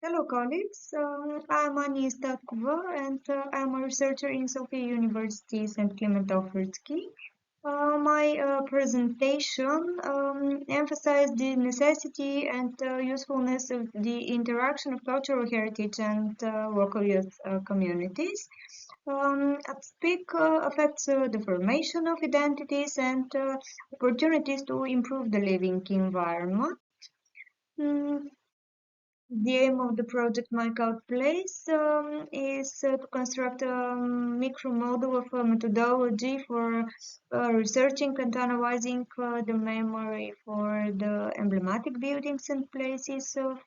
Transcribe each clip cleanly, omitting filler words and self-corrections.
Hello, colleagues. I'm Istatkova, and I'm a researcher in Sofia University St. Clement Ohridsky. My presentation emphasized the necessity and usefulness of the interaction of cultural heritage and local youth communities. Upspeak affects the formation of identities and opportunities to improve the living environment. Mm, the aim of the project Markout Place is to construct a micro model of a methodology for researching and analyzing the memory for the emblematic buildings and places of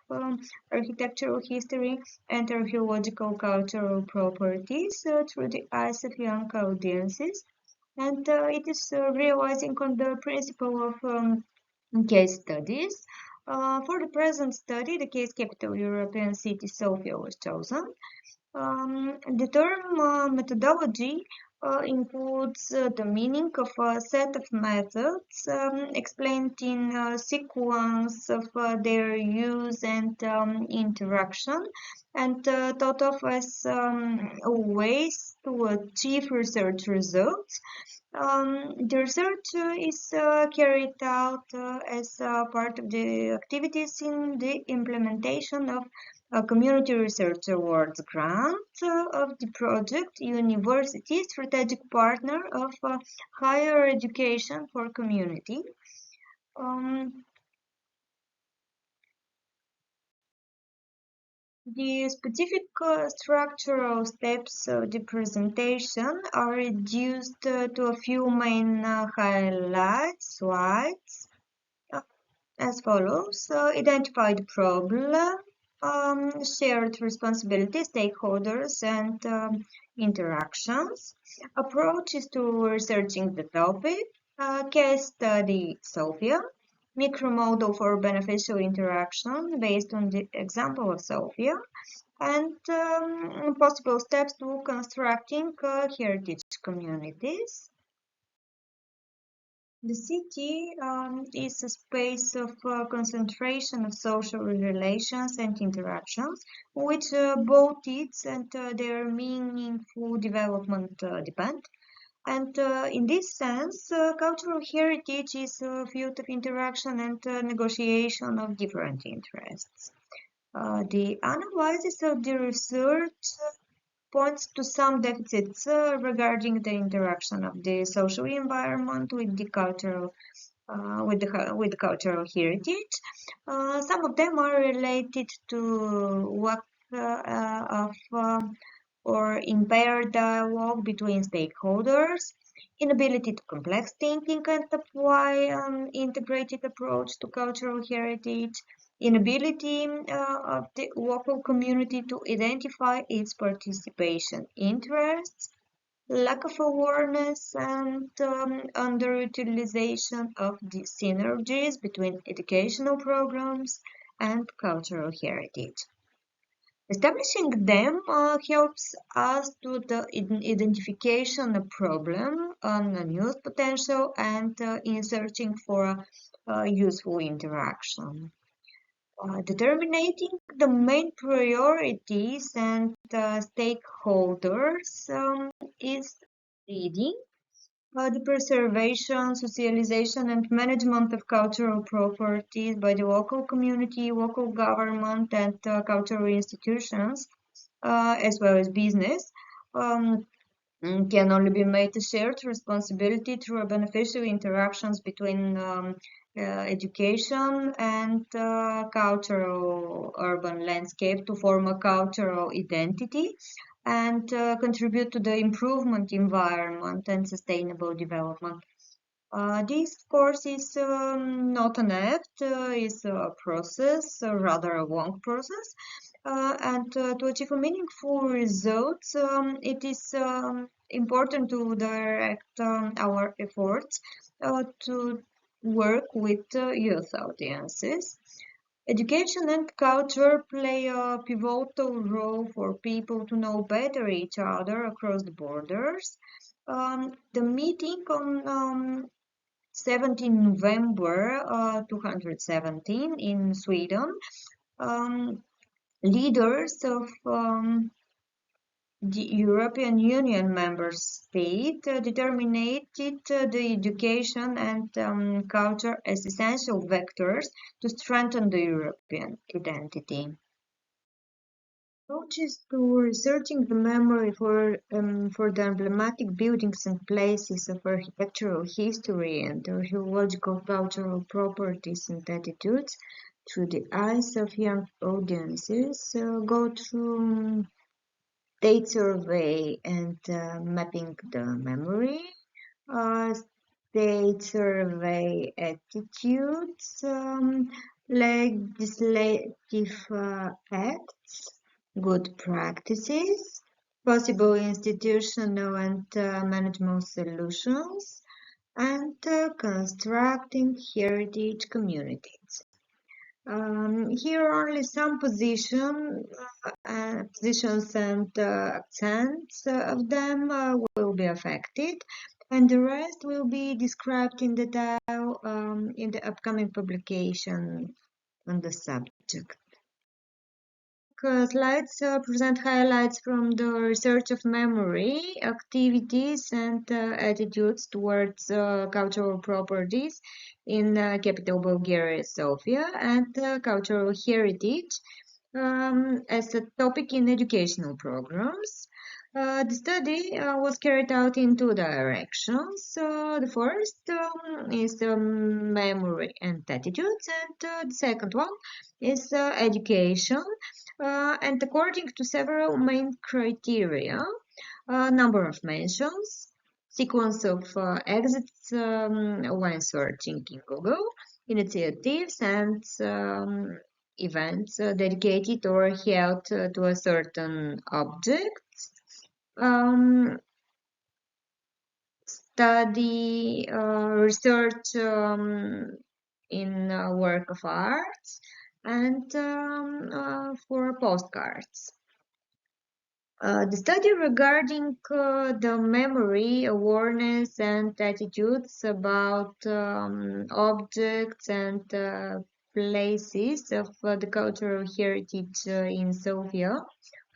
architectural history and archaeological cultural properties through the eyes of young audiences. And it is realizing on the principle of case studies. For the present study, the case capital European city Sofia was chosen. The term methodology includes the meaning of a set of methods explained in a sequence of their use and interaction, and thought of as ways to achieve research results. The research is carried out as part of the activities in the implementation of a Community Research Awards grant of the project University Strategic Partner of Higher Education for Community. Um, the specific structural steps of the presentation are reduced to a few main highlights slides. As follows: identify the problem, shared responsibility, stakeholders, and interactions. Approaches to researching the topic, case study Sofia, micromodel for beneficial interaction based on the example of Sofia, and possible steps to constructing heritage communities. The city is a space of concentration of social relations and interactions, which both its and their meaningful development depend. And in this sense, cultural heritage is a field of interaction and negotiation of different interests. The analysis of the research points to some deficits regarding the interaction of the social environment with the cultural with cultural heritage. Some of them are related to lack of or impaired dialogue between stakeholders, inability to complex thinking and apply an integrated approach to cultural heritage, inability of the local community to identify its participation interests, lack of awareness and underutilization of the synergies between educational programs and cultural heritage. Establishing them helps us to the identification of problem, unused potential, and in searching for useful interaction. Determining the main priorities and stakeholders is leading the preservation, socialization, and management of cultural properties by the local community, local government, and cultural institutions, as well as business, um, can only be made a shared responsibility through beneficial interactions between education and cultural urban landscape to form a cultural identity and contribute to the improvement environment and sustainable development. This course is not an act, it's a process, rather a long process. And to achieve a meaningful results, it is important to direct our efforts to work with youth audiences. Education and culture play a pivotal role for people to know better each other across the borders. The meeting on 17 November 2017 in Sweden Leaders of the European Union member state determined the education and culture as essential vectors to strengthen the European identity. Approaches to researching the memory for the emblematic buildings and places of architectural history and archaeological cultural properties and attitudes through the eyes of young audiences go through date survey and mapping the memory, uh, state survey attitudes, legislative acts, good practices, possible institutional and management solutions, and constructing heritage communities. Here only some positions and accents of them will be affected, and the rest will be described in detail in the upcoming publication on the subject. Slides present highlights from the research of memory, activities, and attitudes towards cultural properties in capital Bulgaria, Sofia, and cultural heritage as a topic in educational programs. The study was carried out in two directions. The first is memory and attitudes, and the second one is education. And according to several main criteria, number of mentions, sequence of exits when searching in Google, initiatives and events dedicated or held to a certain object, study, research in work of arts, and for postcards. The study regarding the memory, awareness, and attitudes about objects and places of the cultural heritage in Sofia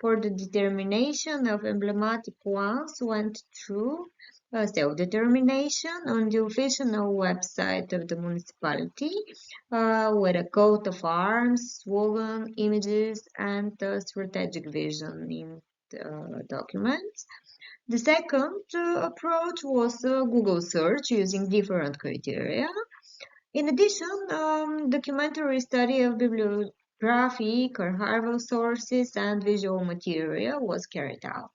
for the determination of emblematic ones went through self-determination on the official website of the municipality with a coat of arms, slogan, images, and strategic vision in documents. The second approach was Google search using different criteria. In addition, documentary study of bibliographic, archival sources, and visual material was carried out.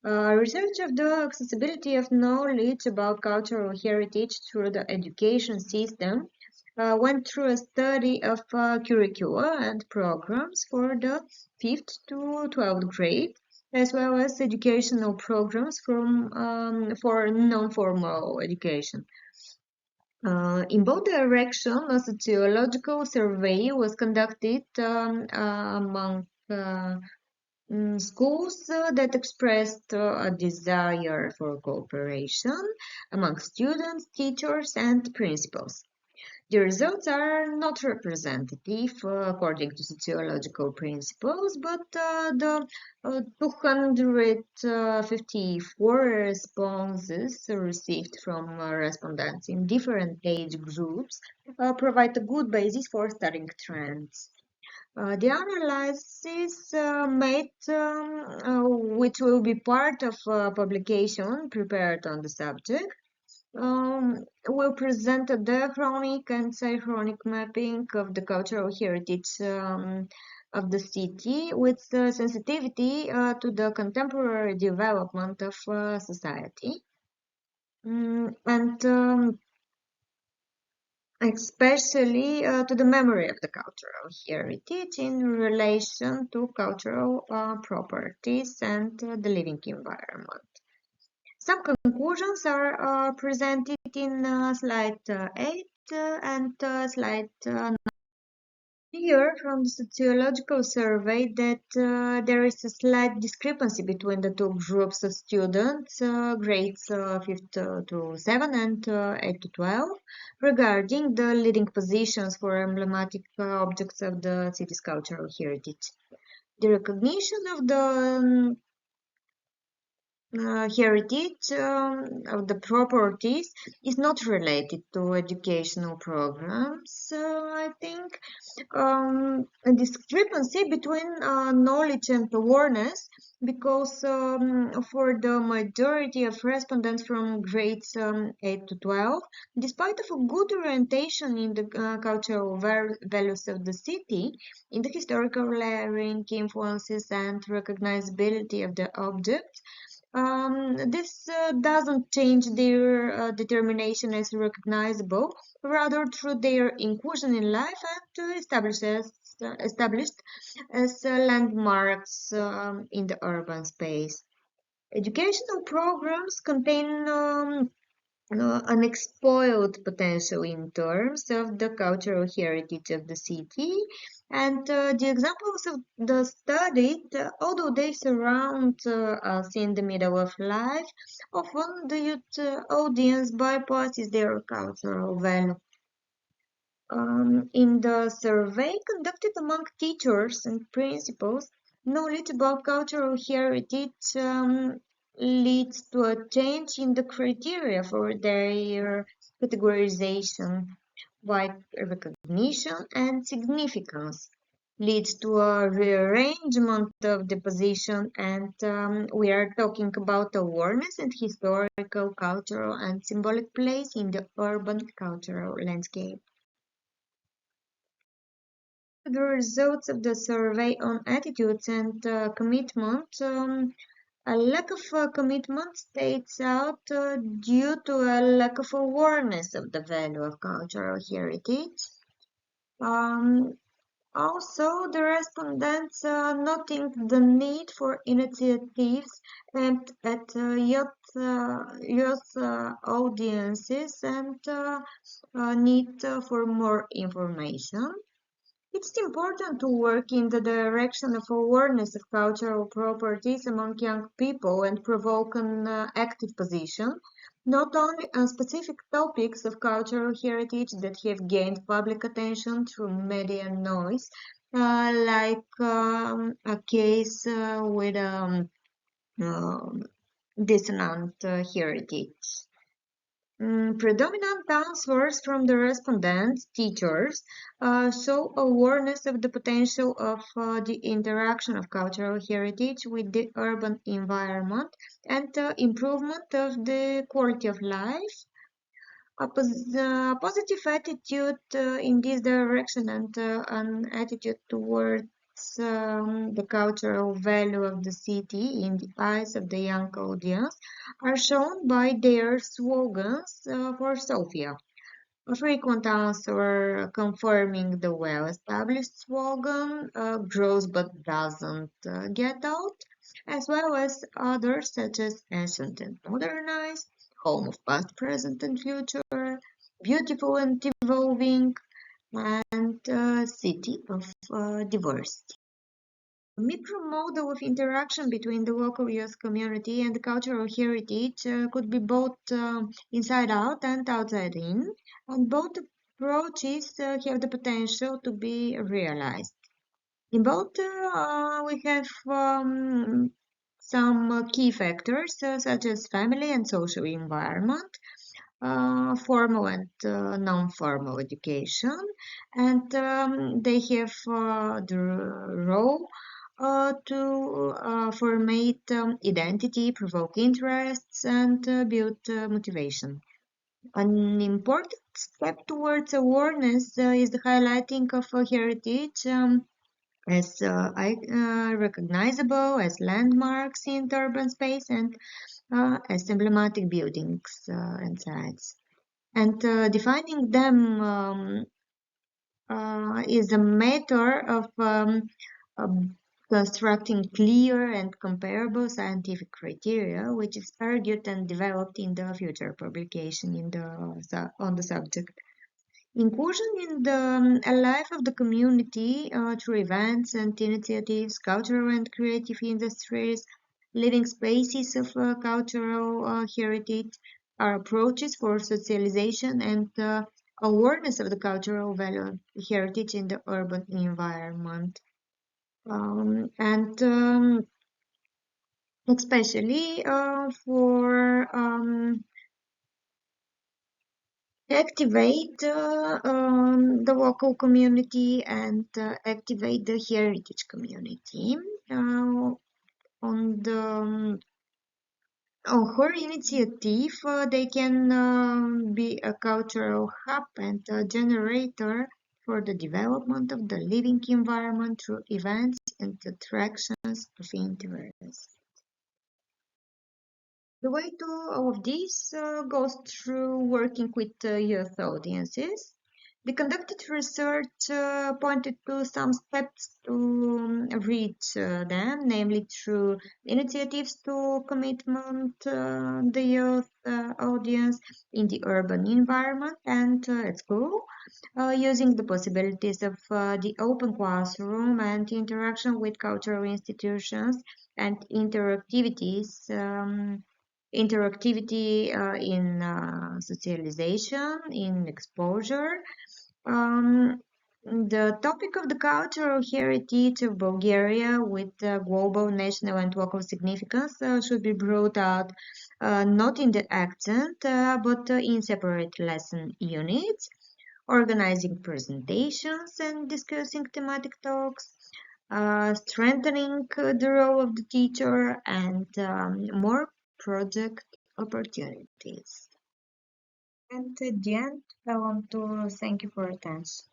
Research of the accessibility of knowledge about cultural heritage through the education system went through a study of curricula and programs for the 5th to 12th grade, as well as educational programs for non-formal education. In both directions, a sociological survey was conducted among schools that expressed a desire for cooperation among students, teachers, and principals. The results are not representative according to sociological principles, but the 254 responses received from respondents in different age groups provide a good basis for studying trends. The analysis made, which will be part of a publication prepared on the subject, will present a diachronic and synchronic mapping of the cultural heritage of the city with sensitivity to the contemporary development of society. And especially to the memory of the cultural heritage in relation to cultural properties and the living environment. Some conclusions are presented in slide 8 and slide 9. clear from the sociological survey that there is a slight discrepancy between the two groups of students, grades 5th to 7 and 8 to 12, regarding the leading positions for emblematic objects of the city's cultural heritage. The recognition of the heritage of the properties is not related to educational programs, I think. A discrepancy between knowledge and awareness, because for the majority of respondents from grades 8 to 12, despite of a good orientation in the cultural values of the city, in the historical layering, influences, and recognizability of the objects, this doesn't change their determination as recognizable, rather through their inclusion in life and established as landmarks in the urban space. Educational programs contain unexploited potential in terms of the cultural heritage of the city. And the examples of the studied, although they surround us in the middle of life, often the youth audience bypasses their cultural value. In the survey conducted among teachers and principals, knowledge about cultural heritage leads to a change in the criteria for their categorization, while recognition and significance leads to a rearrangement of the position, and we are talking about awareness and historical, cultural, and symbolic place in the urban cultural landscape. The results of the survey on attitudes and commitment, a lack of commitment states out due to a lack of awareness of the value of cultural heritage. Um, Also, the respondents noting the need for initiatives aimed at youth audiences and need for more information. It's important to work in the direction of awareness of cultural properties among young people and provoke an active position, not only on specific topics of cultural heritage that have gained public attention through media noise, like a case with um, dissonant heritage. Predominant answers from the respondents, teachers, show awareness of the potential of the interaction of cultural heritage with the urban environment and improvement of the quality of life. A positive attitude in this direction and an attitude towards the cultural value of the city in the eyes of the young audience are shown by their slogans for Sofia. A frequent answer confirming the well-established slogan, grows but doesn't get out, as well as others such as ancient and modernized, home of past, present, and future, beautiful and evolving, and city of diversity. A micro-model of interaction between the local youth community and the cultural heritage could be both inside out and outside in, and both approaches have the potential to be realized. In both, we have some key factors such as family and social environment, formal and non-formal education, and they have the role to formate identity, provoke interests, and build motivation. An important step towards awareness is the highlighting of heritage as recognizable as landmarks in the urban space and as emblematic buildings and sites. And defining them is a matter of constructing clear and comparable scientific criteria, which is argued and developed in the future publication on the subject. Inclusion in the life of the community through events and initiatives, cultural and creative industries, living spaces of cultural heritage are approaches for socialization and awareness of the cultural value of heritage in the urban environment. And especially for activate the local community and activate the heritage community. On the on her initiative, they can be a cultural hub and a generator for the development of the living environment through events and attractions of interest. The way to all of this goes through working with youth audiences. The conducted research pointed to some steps to reach them, namely through initiatives to commitment the youth audience in the urban environment and at school, using the possibilities of the open classroom and interaction with cultural institutions and interactivity in socialization, in exposure. The topic of the cultural heritage of Bulgaria with global, national, and local significance should be brought out not in the accent but in separate lesson units, organizing presentations and discussing thematic talks, strengthening the role of the teacher, and more project opportunities. And at the end, I want to thank you for your attention.